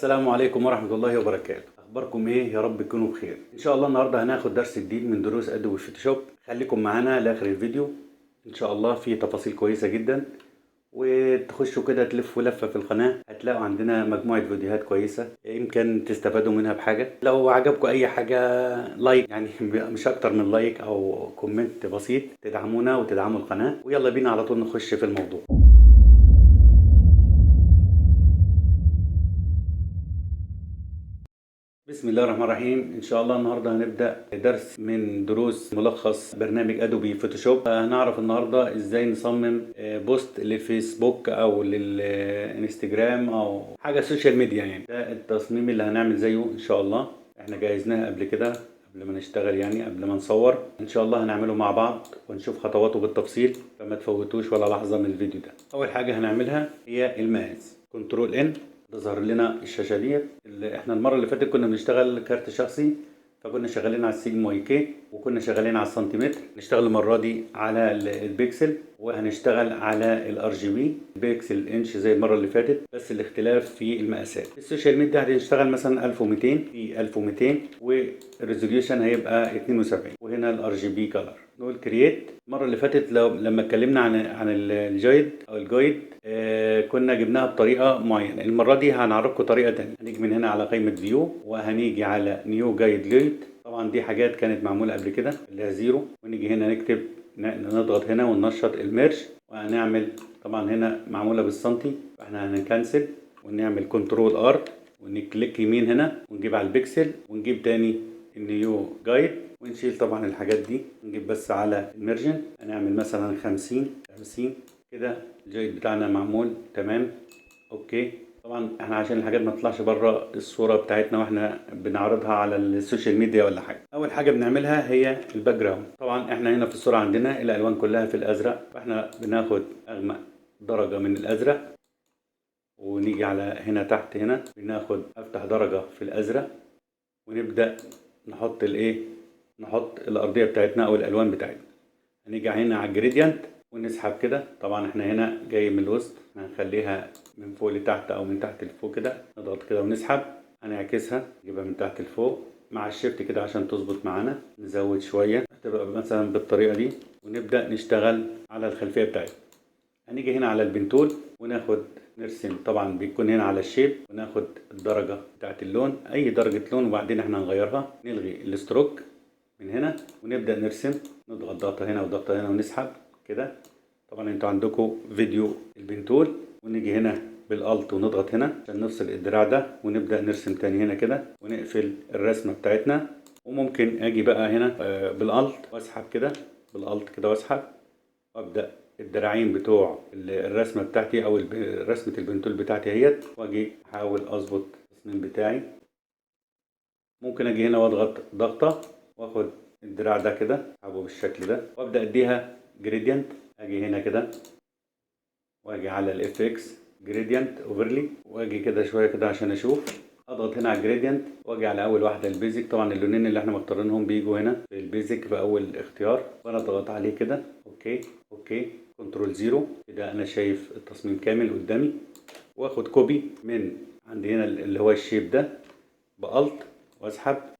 السلام عليكم ورحمة الله وبركاته. أخباركم إيه؟ يا رب تكونوا بخير. إن شاء الله النهاردة هناخد درس جديد من دروس أدوبي فوتوشوب. خليكم معانا لآخر الفيديو. إن شاء الله فيه تفاصيل كويسة جدا، وتخشوا كده تلفوا لفة في القناة هتلاقوا عندنا مجموعة فيديوهات كويسة يمكن تستفادوا منها بحاجة. لو عجبكم أي حاجة لايك، يعني مش أكتر من لايك أو كومنت بسيط تدعمونا وتدعموا القناة. ويلا بينا على طول نخش في الموضوع. بسم الله الرحمن الرحيم. ان شاء الله النهارده هنبدا درس من دروس ملخص برنامج ادوبي فوتوشوب. هنعرف النهارده ازاي نصمم بوست للفيسبوك او للانستجرام او حاجه سوشيال ميديا. يعني ده التصميم اللي هنعمل زيه ان شاء الله. احنا جهزناه قبل كده قبل ما نشتغل، يعني قبل ما نصور. ان شاء الله هنعمله مع بعض ونشوف خطواته بالتفصيل، فما تفوتوش ولا لحظه من الفيديو ده. اول حاجه هنعملها هي المقاس. كنترول ان تظهر لنا الشاشه ديت. اللي احنا المره اللي فاتت كنا بنشتغل كارت شخصي، فكنا شغالين على السيجما واي كي وكنا شغالين على السنتيمتر. نشتغل المره دي على البيكسل، وهنشتغل على الار جي بي بيكسل انش زي المره اللي فاتت، بس الاختلاف في المقاسات. السوشيال ميديا هنشتغل مثلا 1200 في 1200، والريزوليوشن هيبقى 72، وهنا الار جي بي كلر. نقول كرييت. المره اللي فاتت لما اتكلمنا عن الجايد او الجايد كنا جبناها بطريقه معينه. المره دي هنعرفكم طريقه تانية. هنيجي من هنا على قائمه فيو، وهنيجي على نيو جايد ليد. طبعا دي حاجات كانت معموله قبل كده اللي هي زيرو، ونيجي هنا نكتب، نضغط هنا وننشط الميرج، وهنعمل طبعا هنا معموله بالسنتي، فاحنا هنكنسل ونعمل كنترول ار ونكليك يمين هنا ونجيب على البكسل ونجيب تاني النيو جايد، ونشيل طبعا الحاجات دي. نجيب بس على الميرجن هنعمل مثلا 50 كده. الجايد بتاعنا معمول تمام. اوكي. طبعا احنا عشان الحاجات ما تطلعش بره الصوره بتاعتنا واحنا بنعرضها على السوشيال ميديا ولا حاجه، اول حاجه بنعملها هي الباك جراوند. طبعا احنا هنا في الصوره عندنا الالوان كلها في الازرق، فاحنا بناخد اغمق درجه من الازرق، ونيجي على هنا تحت هنا بناخد افتح درجه في الازرق، ونبدا نحط نحط الارضيه بتاعتنا او الالوان بتاعتنا. هنيجي هنا على الجريدينت ونسحب كده. طبعا احنا هنا جاي من الوسط، هنخليها من فوق لتحت او من تحت لفوق كده. نضغط كده ونسحب. هنعكسها نجيبها من تحت لفوق مع الشيفت كده عشان تظبط معانا. نزود شويه هتبقى مثلا بالطريقه دي، ونبدا نشتغل على الخلفيه بتاعتنا. هنيجي هنا على البنتول وناخد نرسم. طبعا بيكون هنا على الشيب، وناخد الدرجه بتاعت اللون، اي درجه لون، وبعدين احنا نغيرها. نلغي الستروك من هنا ونبدأ نرسم. نضغط ضغطة هنا وضغطة هنا ونسحب كده. طبعا انتوا عندكم فيديو البنتول. ونيجي هنا بالالت ونضغط هنا عشان نفصل الدراع ده، ونبدأ نرسم تاني هنا كده ونقفل الرسمة بتاعتنا. وممكن اجي بقى هنا بالالت واسحب كده، بالالت كده واسحب، وابدأ الدراعين بتوع الرسمة بتاعتي او رسمة البنتول بتاعتي اهيت، واجي احاول اظبط التصميم بتاعي. ممكن اجي هنا واضغط ضغطة واخد الدراع ده كده اسحبه بالشكل ده، وابدا اديها جريدينت. اجي هنا كده واجي على الاف اكس جريدينت اوفرلي، واجي كده شويه كده عشان اشوف. اضغط هنا على الجريدينت واجي على اول واحده البيزك. طبعا اللونين اللي احنا مختارينهم بيجوا هنا في البيزك في اول اختيار، وانا اضغط عليه كده. اوكي اوكي. كنترول زيرو كده انا شايف التصميم كامل قدامي. واخد كوبي من عندي هنا اللي هو الشيب ده بالت،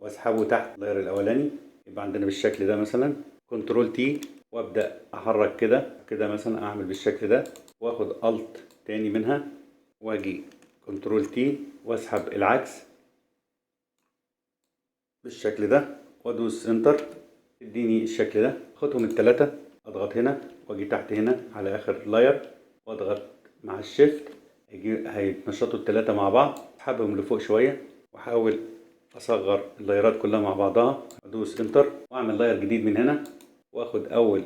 واسحبه تحت اللاير الاولاني، يبقى عندنا بالشكل ده مثلا. كنترول تي وابدا احرك كده كده مثلا، اعمل بالشكل ده، واخد الت تاني منها، واجي كنترول تي واسحب العكس بالشكل ده، وادوس انتر تديني الشكل ده. اخدهم الثلاثه، اضغط هنا واجي تحت هنا على اخر لاير واضغط مع الشيفت، هيتنشطوا الثلاثه مع بعض. اسحبهم لفوق شويه واحاول اصغر اللايرات كلها مع بعضها، ادوس انتر واعمل لاير جديد من هنا، واخد اول.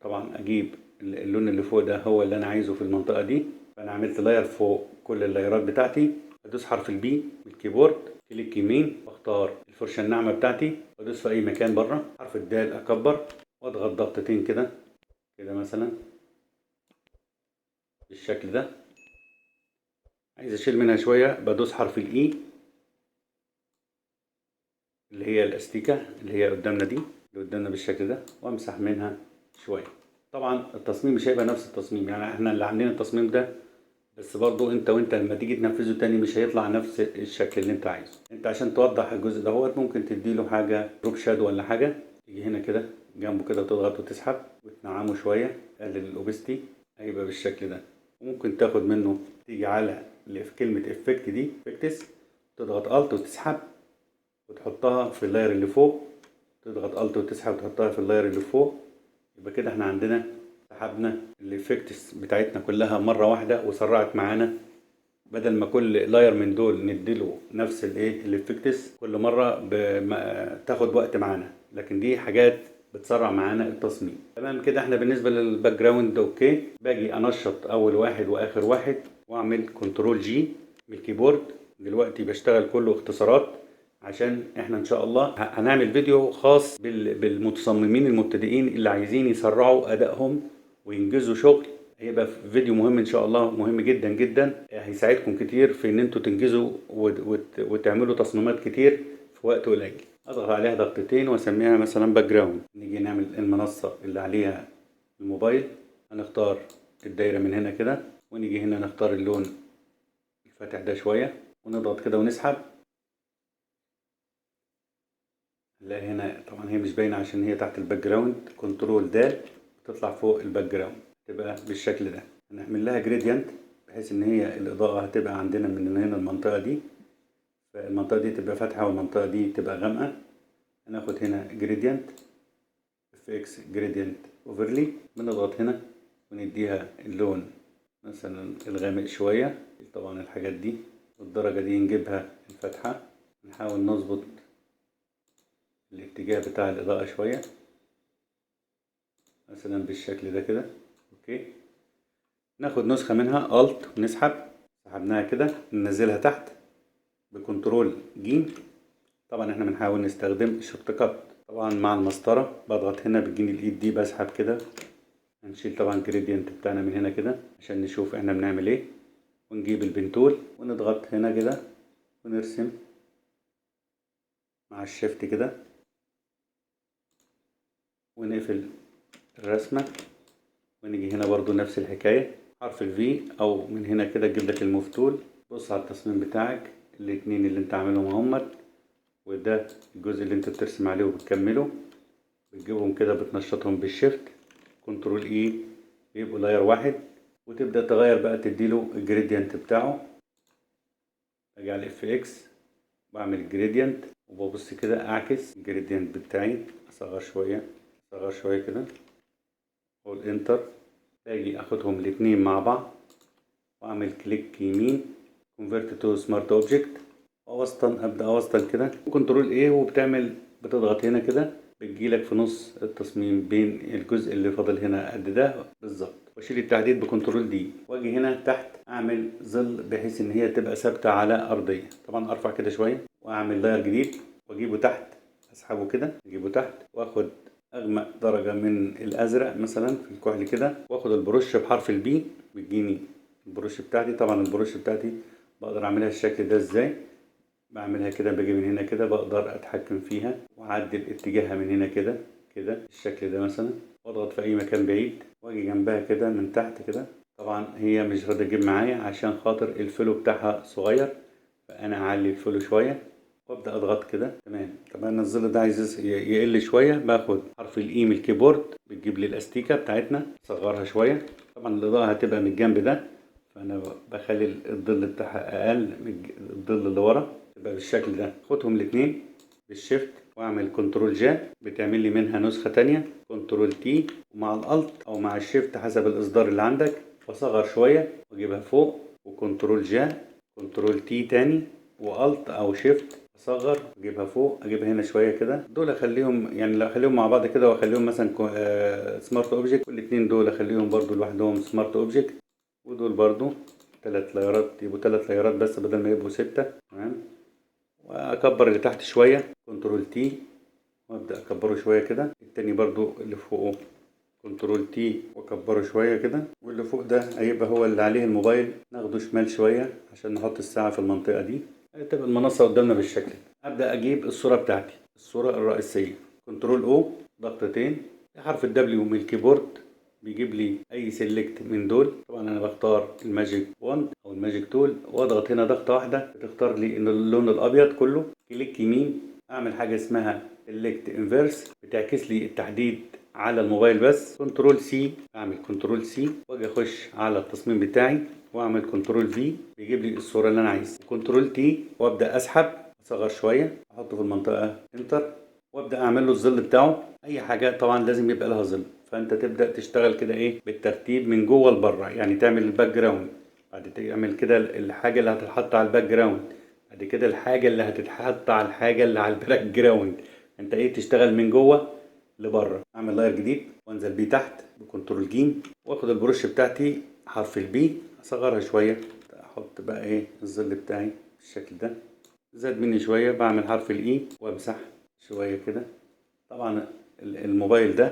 طبعا اجيب اللون اللي فوق ده هو اللي انا عايزه في المنطقه دي، فانا عملت لاير فوق كل اللايرات بتاعتي. ادوس حرف البي بالكيبورد، كليك يمين واختار الفرشه الناعمه بتاعتي، وادوس في اي مكان بره. حرف الدال اكبر واضغط ضغطتين كده كده مثلا بالشكل ده. عايز اشيل منها شويه بدوس حرف الاي اللي هي الاستيكه اللي هي قدامنا دي، اللي قدامنا بالشكل ده، وامسح منها شويه. طبعا التصميم مش هيبقى نفس التصميم، يعني احنا اللي عاملين التصميم ده بس برضو انت وانت لما تيجي تنفذه تاني مش هيطلع نفس الشكل اللي انت عايزه. انت عشان توضح الجزء دهوت ممكن تديله حاجه دروب شادو ولا حاجه، تيجي هنا كده جنبه كده تضغط وتسحب وتنعمه شويه، تقلل الاوبستي، هيبقى بالشكل ده. وممكن تاخد منه تيجي على اللي في كلمه افكت دي، افكتس، تضغط الت وتسحب وتحطها في اللاير اللي فوق، تضغط الت وتسحب وتحطها في اللاير اللي فوق. يبقى كده احنا عندنا سحبنا الافكتس بتاعتنا كلها مره واحده وسرعت معانا، بدل ما كل لاير من دول نديله نفس الايه الافكتس كل مره تاخد وقت معانا، لكن دي حاجات بتسرع معانا التصميم. تمام كده احنا بالنسبه للباك جراوند اوكي. باجي انشط اول واحد واخر واحد واعمل كنترول جي من الكيبورد. دلوقتي بشتغل كله اختصارات عشان احنا ان شاء الله هنعمل فيديو خاص بالمتصممين المبتدئين اللي عايزين يسرعوا ادائهم وينجزوا شغل. هيبقى فيديو مهم ان شاء الله، مهم جدا جدا، هيساعدكم كتير في ان انتوا تنجزوا وتعملوا تصميمات كتير في وقت قليل. اضغط عليها ضغطتين واسميها مثلا باك جراوند. نيجي نعمل المنصة اللي عليها الموبايل، هنختار الدايرة من هنا كده ونيجي هنا نختار اللون الفاتح ده شوية ونضغط كده ونسحب. نلاقي هنا طبعا هي مش باينة عشان هي تحت الباك جراوند، كنترول د بتطلع فوق الباك جراوند تبقى بالشكل ده. هنعمل لها جريدينت بحيث ان هي الاضاءة هتبقى عندنا من هنا المنطقة دي، فالمنطقة دي تبقى فاتحة والمنطقة دي تبقى غامقة. هناخد هنا جريدينت اف اكس جريدينت اوفرلي، بنضغط هنا ونديها اللون مثلا الغامق شوية. طبعا الحاجات دي والدرجة دي نجيبها الفاتحة، نحاول نظبط الاتجاه بتاع الإضاءة شوية مثلا بالشكل ده كده. اوكي، ناخد نسخة منها الت ونسحب، سحبناها كده ننزلها تحت بكنترول ج. طبعا احنا بنحاول نستخدم الشورت كات طبعا مع المسطرة، بضغط هنا بتجيني الايد دي بسحب كده. هنشيل طبعا الجريدينت بتاعنا من هنا كده عشان نشوف احنا بنعمل ايه، ونجيب البنتول ونضغط هنا كده ونرسم مع الشيفت كده ونقفل الرسمة. ونيجي هنا برضو نفس الحكاية، حرف الفي او من هنا كده تجيب لك المفتول. بص على التصميم بتاعك، الاتنين اللي انت عاملهم اهمت، وده الجزء اللي انت بترسم عليه وبتكمله، بتجيبهم كده بتنشطهم بالشيفت كنترول اي بيبقوا لاير واحد، وتبدأ تغير بقى تديله الجريدينت بتاعه. اجي على اف اكس بعمل الجريدينت وببص كده اعكس الجريدينت بتاعي، اصغر شوية اصغر شوية كده، اقول انتر. باجي اخدهم الاتنين مع بعض واعمل كليك يمين convert to smart object اوسطن، ابدا اوسطن كده كنترول ايه وبتعمل بتضغط هنا كده بتجيلك في نص التصميم بين الجزء اللي فاضل هنا قد ده بالظبط، واشيل التحديد بكنترول دي واجي هنا تحت اعمل ظل بحيث ان هي تبقى ثابته على ارضيه. طبعا ارفع كده شويه واعمل لاير جديد واجيبه تحت، اسحبه كده اجيبه تحت واخد اغمق درجه من الازرق مثلا في الكحل كده، واخد البرش بحرف البي بتجيني البرش بتاعتي. طبعا البرش بتاعتي بقدر اعملها الشكل ده ازاي، بعملها كده باجي من هنا كده بقدر اتحكم فيها واعدل اتجاهها من هنا كده كده الشكل ده مثلا، واضغط في اي مكان بعيد واجي جنبها كده من تحت كده. طبعا هي مش راضيه تجيب معايا عشان خاطر الفلو بتاعها صغير، فانا اعلي الفلو شويه وابدا اضغط كده. تمام. طبعا الظل ده عايز يقل شويه، باخد حرف الاي من الكيبورد بتجيب لي الاستيكه بتاعتنا اصغرها شويه. طبعا الاضاءه هتبقى من الجنب ده، فانا بخلي الظل بتاعها اقل من الظل اللي ورا، تبقى بالشكل ده. خدهم الاثنين بالشيفت واعمل كنترول جا بتعمل لي منها نسخه تانية، كنترول تي ومع الالت او مع الشيفت حسب الاصدار اللي عندك، واصغر شويه واجيبها فوق وكنترول جا كنترول تي تاني والت او شيفت اصغر اجيبها فوق، اجيبها هنا شويه كده. دول اخليهم يعني لو اخليهم مع بعض كده واخليهم مثلا سمارت اوبجكت، والاثنين دول اخليهم برضو لوحدهم سمارت اوبجكت، ودول برضو 3 لايرات يبقوا 3 لايرات بس بدل ما يبقوا 6. تمام. واكبر اللي تحت شويه كنترول تي وابدا اكبره شويه كده، التاني برضو اللي فوقه كنترول تي واكبره شويه كده، واللي فوق ده هيبقى هو اللي عليه الموبايل، ناخده شمال شويه عشان نحط الساعه في المنطقه دي. تبقى المنصه قدامنا بالشكل ده. ابدا اجيب الصوره بتاعتي، الصوره الرئيسيه، كنترول او ضغطتين، حرف الدبليو من الكيبورد بيجيب لي اي سيلكت من دول. طبعا انا بختار الماجيك وند او الماجيك تول واضغط هنا ضغطه واحده بتختار لي ان اللون الابيض كله. كليك يمين اعمل حاجه اسمها سيلكت انفيرس بتعكس لي التحديد على الموبايل بس. كنترول سي اعمل كنترول سي واجي اخش على التصميم بتاعي واعمل كنترول في بيجيب لي الصوره اللي انا عايزها. كنترول تي وابدا اسحب اصغر شويه احطه في المنطقه انتر وابدا اعمل له الظل بتاعه. اي حاجه طبعا لازم يبقى لها ظل، فانت تبدا تشتغل كده ايه بالترتيب من جوه لبره. يعني تعمل الباك جراوند، بعد تعمل كده الحاجه اللي هتتحط على الباك جراوند، بعد كده الحاجه اللي هتتحط على الحاجه اللي على الباك جراوند. انت ايه تشتغل من جوه لبره. اعمل لاير جديد وانزل بيه تحت بكنترول جيم واخد البرش بتاعتي حرف البي اصغرها شويه احط بقى ايه الظل بتاعي بالشكل ده. زاد مني شويه بعمل حرف الاي وامسح شويه كده. طبعا الموبايل ده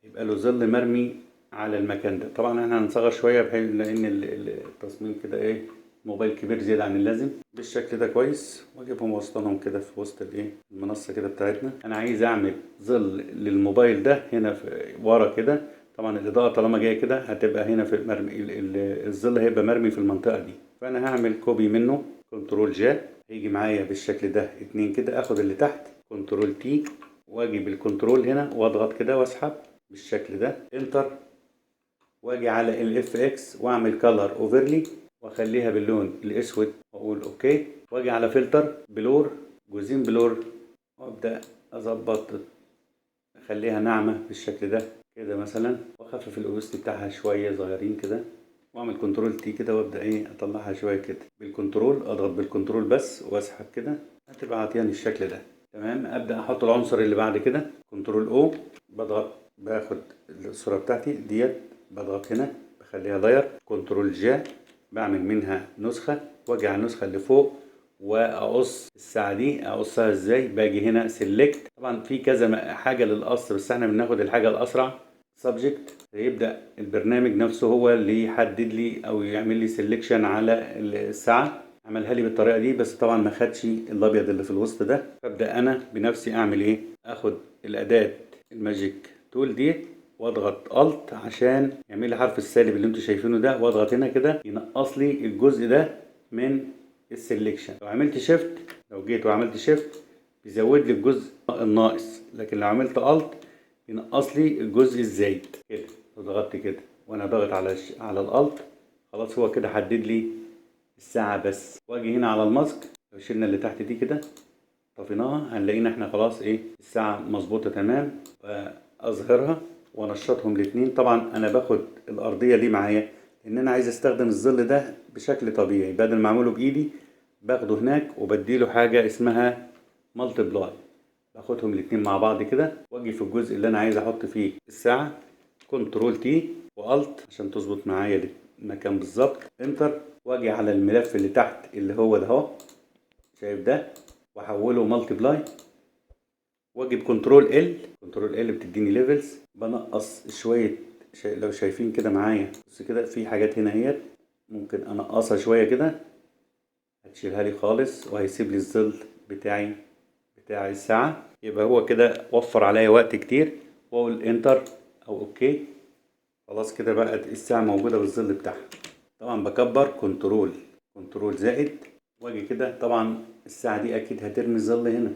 يبقى له ظل مرمي على المكان ده. طبعا احنا هنصغر شويه بحيث لان التصميم كده ايه موبايل كبير زياده عن اللازم. بالشكل ده كويس واجيبهم واوصلهم كده في وسط الايه المنصه كده بتاعتنا. انا عايز اعمل ظل للموبايل ده هنا في ورا كده. طبعا الاضاءه طالما جايه كده هتبقى هنا في مرمي الظل هيبقى مرمي في المنطقه دي. فانا هعمل كوبي منه كنترول جي هيجي معايا بالشكل ده اتنين كده. اخد اللي تحت كنترول تي واجي بالكنترول هنا واضغط كده واسحب بالشكل ده انتر واجي على الاف اكس واعمل كلر اوفرلي واخليها باللون الاسود واقول اوكي واجي على فلتر بلور جزئين بلور وابدا اظبط اخليها ناعمه بالشكل ده كده مثلا واخفف الاوبستي بتاعها شويه صغيرين كده واعمل كنترول تي كده وابدا ايه اطلعها شويه كده بالكنترول اضغط بالكنترول بس واسحب كده هتبقى عطياني الشكل ده تمام. ابدا احط العنصر اللي بعد كده كنترول او بضغط باخد الصوره بتاعتي ديت بضغط هنا بخليها لاير كنترول جي بعمل منها نسخه واجي على النسخه اللي فوق واقص الساعه دي. اقصها ازاي؟ باجي هنا سيلكت. طبعا في كذا حاجه للقص بس احنا بناخد الحاجه الاسرع سبجكت. يبدا البرنامج نفسه هو اللي يحدد لي او يعمل لي سيلكشن على الساعه. عملها لي بالطريقه دي بس طبعا ما خدش الابيض اللي في الوسط ده. فابدا انا بنفسي اعمل ايه اخد الاداه الماجيك تول دي واضغط الت عشان يعمل لي حرف السالب اللي انتوا شايفينه ده واضغط هنا كده ينقص لي الجزء ده من السلكشن. لو عملت شيفت لو جيت وعملت شيفت بيزود لي الجزء الناقص لكن لو عملت الت ينقص لي الجزء الزايد كده. لو ضغطت كده وانا ضاغط على الالت خلاص هو كده حدد لي الساعه بس. واجي هنا على الماسك لو شلنا اللي تحت دي كده طفيناها هنلاقينا احنا خلاص ايه الساعه مظبوطه تمام. اظهرها وانشطهم الاثنين. طبعا انا باخد الارضيه دي معايا لان انا عايز استخدم الظل ده بشكل طبيعي بدل ما اعمله بايدي باخده هناك وبديله حاجه اسمها مالتيبلاي. باخدهم الاثنين مع بعض كده واجي في الجزء اللي انا عايز احط فيه الساعه كنترول تي والت عشان تظبط معايا المكان بالظبط انتر واجي على الملف اللي تحت اللي هو ده اهو شايف ده واحوله مالتيبلاي واجي بكنترول ال كنترول ال بتديني ليفلز بنقص شويه لو شايفين كده معايا بس كده في حاجات هنا اهيت ممكن انقصها شويه كده هتشيلها لي خالص وهيسيب لي الظل بتاع الساعه. يبقى هو كده وفر عليا وقت كتير واقول انتر او اوكي خلاص كده بقت الساعه موجوده بالظل بتاعها. طبعا بكبر كنترول زائد واجي كده. طبعا الساعه دي اكيد هترمي الظل هنا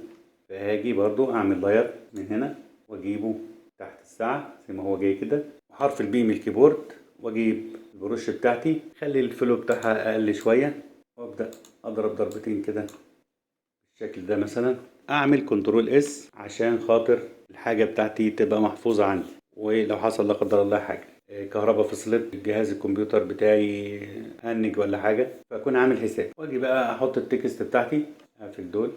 فهاجي برضو اعمل لاير من هنا واجيبه تحت الساعه زي ما هو جاي كده وحرف البي من الكيبورد واجيب البروش بتاعتي خلي الفلو بتاعها اقل شويه وابدا اضرب ضربتين كده بالشكل ده. مثلا اعمل كنترول اس عشان خاطر الحاجه بتاعتي تبقى محفوظه عندي ولو حصل لا قدر الله حاجه كهرباء فصلت جهاز الكمبيوتر بتاعي هنج ولا حاجه فاكون عامل حساب. واجي بقى احط التكست بتاعتي هقفل دول.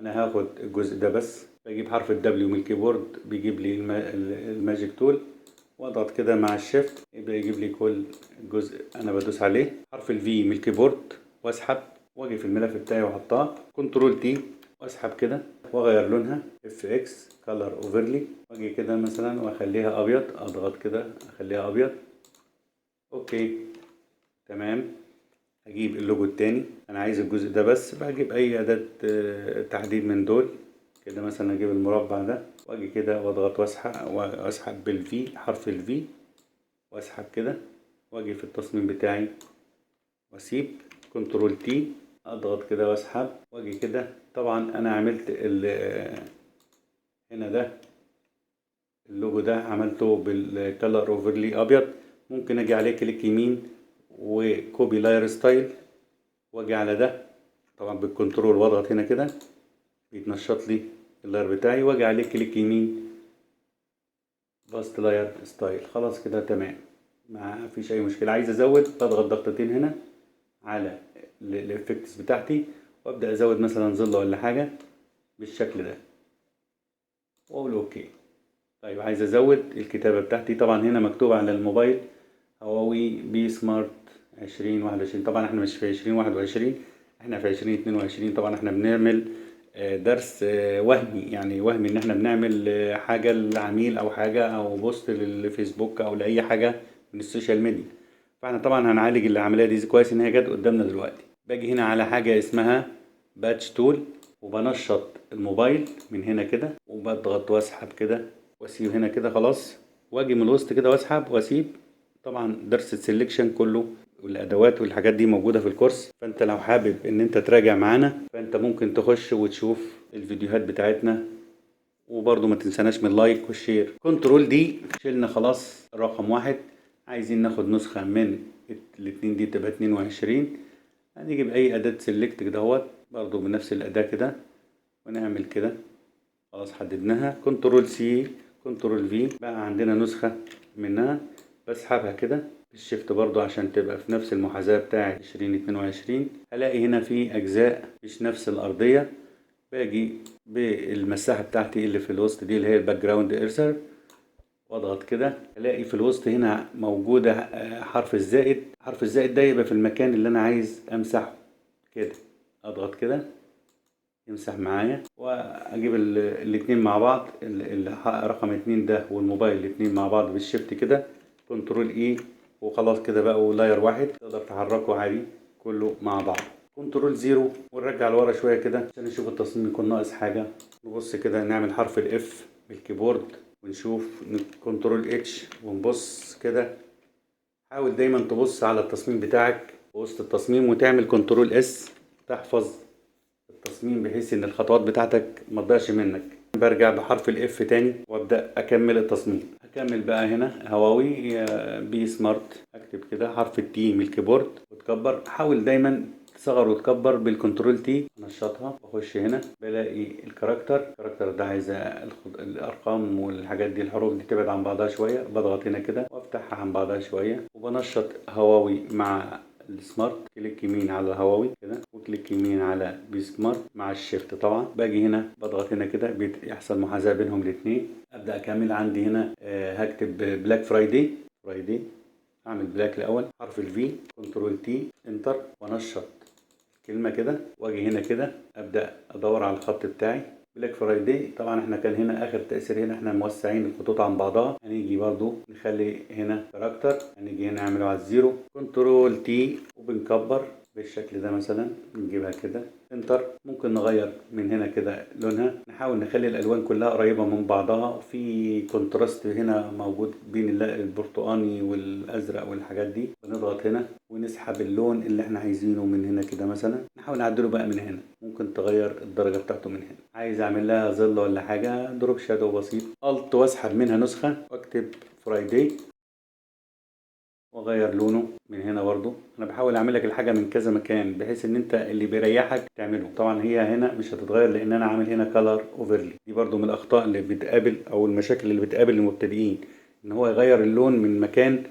انا هاخد الجزء ده بس بجيب حرف الدبليو من الكيبورد بيجيب لي الماجيك تول واضغط كده مع الشيفت يبقى يجيب لي كل جزء انا بدوس عليه. حرف الفي من الكيبورد واسحب واجي في الملف بتاعي واحطها كنترول تي واسحب كده واغير لونها اف اكس كلر اوفرلي واجي كده مثلا واخليها ابيض اضغط كده اخليها ابيض اوكي تمام. هجيب اللوجو التاني انا عايز الجزء ده بس بجيب اي اداة تحديد من دول كده مثلا اجيب المربع ده واجي كده واضغط واسحب بالفي حرف الفي واسحب كده واجي في التصميم بتاعي واسيب كنترول تي، اضغط كده واسحب واجي كده. طبعا انا عملت هنا ده اللوجو ده عملته بالكالر اوفرلي ابيض. ممكن اجي عليه كليك يمين وكوبي لاير ستايل واجي على ده طبعا بالكنترول واضغط هنا كده بيتنشط لي اللاير بتاعي، واجي عليه كليك يمين باست لاير ستايل. خلاص كده تمام، ما فيش اي مشكله. عايز ازود بضغط ضغطتين هنا على الافكتس بتاعتي وابدا ازود مثلا ظل ولا حاجه بالشكل ده واقول اوكي. طيب عايز ازود الكتابه بتاعتي، طبعا هنا مكتوب على الموبايل هواوي بي سمارت 2021. طبعا احنا مش في 2021، احنا في 2022. طبعا احنا بنعمل درس وهمي، يعني وهمي ان احنا بنعمل حاجه للعميل او حاجه او بوست للفيسبوك او لاي حاجه من السوشيال ميديا. فاحنا طبعا هنعالج العمليه دي كويس ان هي جت قدامنا دلوقتي. باجي هنا على حاجه اسمها باتش تول وبنشط الموبايل من هنا كده وبضغط واسحب كده واسيب هنا كده خلاص، واجي من الوسط كده واسحب واسيب. طبعا درس السلكشن كله والادوات والحاجات دي موجوده في الكورس، فانت لو حابب ان انت تراجع معانا فانت ممكن تخش وتشوف الفيديوهات بتاعتنا. وبرضو ما تنساناش من اللايك والشير. كنترول دي شلنا خلاص رقم واحد. عايزين ناخد نسخة من الاتنين دي تبقى 22. هنيجي بأي أداة سيلكت كده اهوت برضو بنفس الأداة كده ونعمل كده خلاص حددناها. كنترول سي كنترول في بقى عندنا نسخة منها، بسحبها كده بالشيفت برضو عشان تبقى في نفس المحاذاة بتاعة 2022. هلاقي هنا في أجزاء مش نفس الأرضية، باجي بالمساحة بتاعتي اللي في الوسط دي اللي هي الباك جراوند ايرزر واضغط كده الاقي في الوسط هنا موجودة حرف الزائد. حرف الزائد ده يبقى في المكان اللي انا عايز امسحه كده، اضغط كده يمسح معايا واجيب الاتنين مع بعض. رقم 2 ده والموبايل الاتنين مع بعض بالشيفت كده كنترول اي وخلاص كده بقوا لاير واحد تقدر تحركه عادي كله مع بعض. كنترول زيرو ونرجع لورا شويه كده عشان نشوف التصميم يكون ناقص حاجه. نبص كده نعمل حرف الاف بالكيبورد ونشوف كنترول اتش ونبص كده. حاول دايما تبص على التصميم بتاعك وسط التصميم وتعمل كنترول اس تحفظ التصميم بحيث ان الخطوات بتاعتك ما تضيعش منك. برجع بحرف الاف تاني وابدا اكمل التصميم. هكمل بقى هنا هواوي بي سمارت، اكتب كده حرف التي من الكيبورد وتكبر. حاول دايما تصغر وتكبر بالكنترول تي. انشطها واخش هنا بلاقي الكاركتر ده عايزه الارقام والحاجات دي الحروف دي تبعد عن بعضها شويه، بضغط هنا كده وافتحها عن بعضها شويه وبنشط هواوي مع السمارت. كليك يمين على هواوي كده وكليك يمين على بي سمارت مع الشيفت. طبعا باجي هنا بضغط هنا كده بيحصل محاذاه بينهم الاثنين. ابدا اكمل عندي هنا هكتب بلاك فرايدي اعمل بلاك الاول حرف الفي كنترول تي انتر وانشط كلمه كده واجي هنا كده ابدا ادور على الخط بتاعي بلاك فرايدي. طبعا احنا كان هنا اخر تاثير هنا احنا موسعين الخطوط عن بعضها. هنيجي برضو نخلي هنا كاركتر، هنيجي هنا نعمله على الزيرو كنترول تي وبنكبر بالشكل ده مثلا نجيبها كده انتر. ممكن نغير من هنا كده لونها، نحاول نخلي الالوان كلها قريبه من بعضها. في كونتراست هنا موجود بين البرتقاني والازرق والحاجات دي. بنضغط هنا ونسحب اللون اللي احنا عايزينه من هنا كده مثلا نحاول نعدله بقى من هنا. ممكن تغير الدرجه بتاعته من هنا. عايز اعمل لها ظل ولا حاجه دروب شادو بسيط الت واسحب منها نسخه واكتب فرايدي واغير لونه من هنا. برضو انا بحاول اعمل لك الحاجه من كذا مكان بحيث ان انت اللي بيريحك تعمله. طبعا هي هنا مش هتتغير لان انا عامل هنا كلر اوفرلي. دي برضو من الاخطاء اللي بتقابل او المشاكل اللي بتقابل المبتدئين ان هو يغير اللون من مكان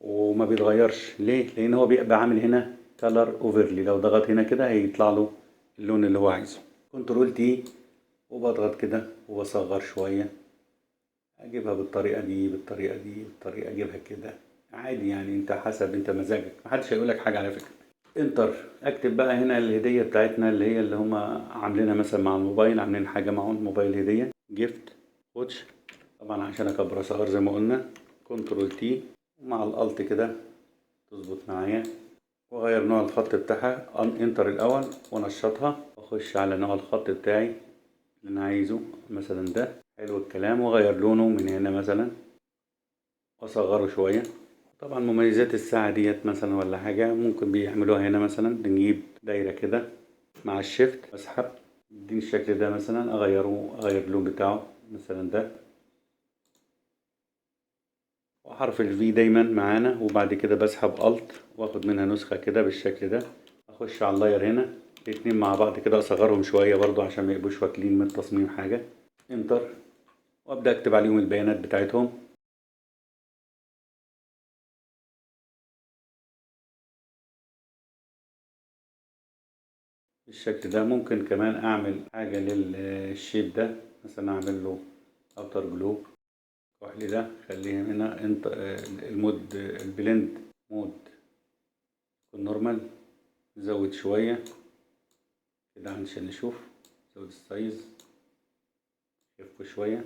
وما بيتغيرش. ليه؟ لان هو بيبقى عامل هنا كلر اوفرلي. لو ضغط هنا كده هيطلع له اللون اللي هو عايزه. كنترول تي وبضغط كده وبصغر شويه اجيبها بالطريقه دي بالطريقه اجيبها كده عادي. يعني انت حسب انت مزاجك، محدش هيقول لك حاجه على فكره. انتر اكتب بقى هنا الهديه بتاعتنا اللي هي اللي هما عاملينها مثلا مع الموبايل، عاملين حاجه مع الموبايل هديه جيفت كوتش. طبعا عشان اكبر اصغر زي ما قلنا كنترول تي ومع الالت كده تظبط معايا واغير نوع الخط بتاعها. انتر الاول وانشطها واخش على نوع الخط بتاعي اللي انا عايزه مثلا ده. حلو الكلام. واغير لونه من هنا مثلا واصغره شويه طبعا مميزات الساعة ديت مثلا ولا حاجة ممكن بيعملوها هنا، مثلا بنجيب دايرة كده مع الشيفت اسحب يديني الشكل ده، مثلا اغير اللون بتاعه مثلا ده، وحرف الفي دايما معانا، وبعد كده بسحب الت واخد منها نسخة كده بالشكل ده. اخش على اللاير هنا الاتنين مع بعض كده، اصغرهم شوية برضو عشان ما يبقوش واكلين من التصميم حاجة. انتر، وابدأ اكتب عليهم البيانات بتاعتهم. بالشكل ده ممكن كمان اعمل حاجة للشيب ده، مثلا اعمل له اوتر جلو، واحلي ده خليه هنا انت المود البلند مود النورمال، زود شوية كده عشان نشوف، زود السايز خفه شوية.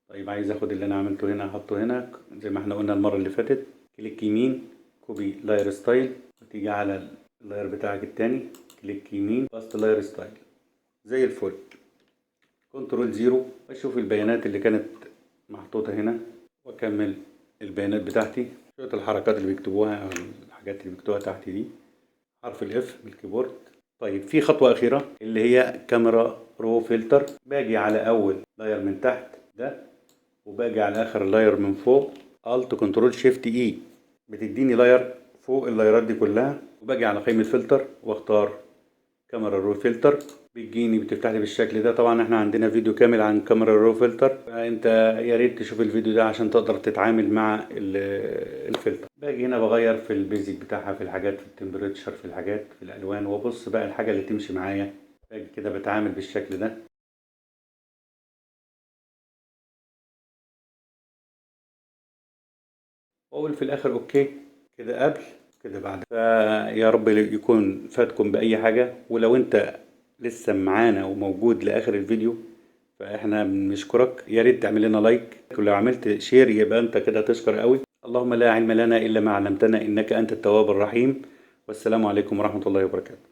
طيب عايز اخد اللي انا عملته هنا احطه هنا زي ما احنا قلنا المرة اللي فاتت، كليك يمين كوبي لاير ستايل، وتيجي على اللاير بتاعك التاني كليك يمين باست لاير ستايل زي الفل. كنترول زيرو واشوف البيانات اللي كانت محطوطة هنا واكمل البيانات بتاعتي، شوية الحركات اللي بيكتبوها او الحاجات اللي بيكتبوها تحت دي، حرف الاف بالكيبورد. طيب في خطوة أخيرة اللي هي كاميرا رو فلتر، باجي على أول لاير من تحت ده، وباجي على آخر لاير من فوق، الت كنترول شيفت اي بتديني لاير فوق اللايرات دي كلها، وباجي على قائمة فلتر واختار كاميرا رو فلتر، بتجيني بتفتح لي بالشكل ده. طبعا احنا عندنا فيديو كامل عن كاميرا رو فلتر، فانت يا ريت تشوف الفيديو ده عشان تقدر تتعامل مع الفلتر. باجي هنا بغير في البيزك بتاعها، في الحاجات، في التمبريتشر، في الحاجات، في الالوان، وابص بقى الحاجه اللي تمشي معايا. باجي كده بتعامل بالشكل ده، واقول في الاخر اوكي. كده قبل كده بعد. فيا رب يكون فاتكم باي حاجه، ولو انت لسه معانا وموجود لاخر الفيديو فاحنا بنشكرك. يا ريت تعمل لنا لايك، ولو عملت شير يبقى انت كده تشكر قوي. اللهم لا علم لنا الا ما علمتنا انك انت التواب الرحيم، والسلام عليكم ورحمة الله وبركاته.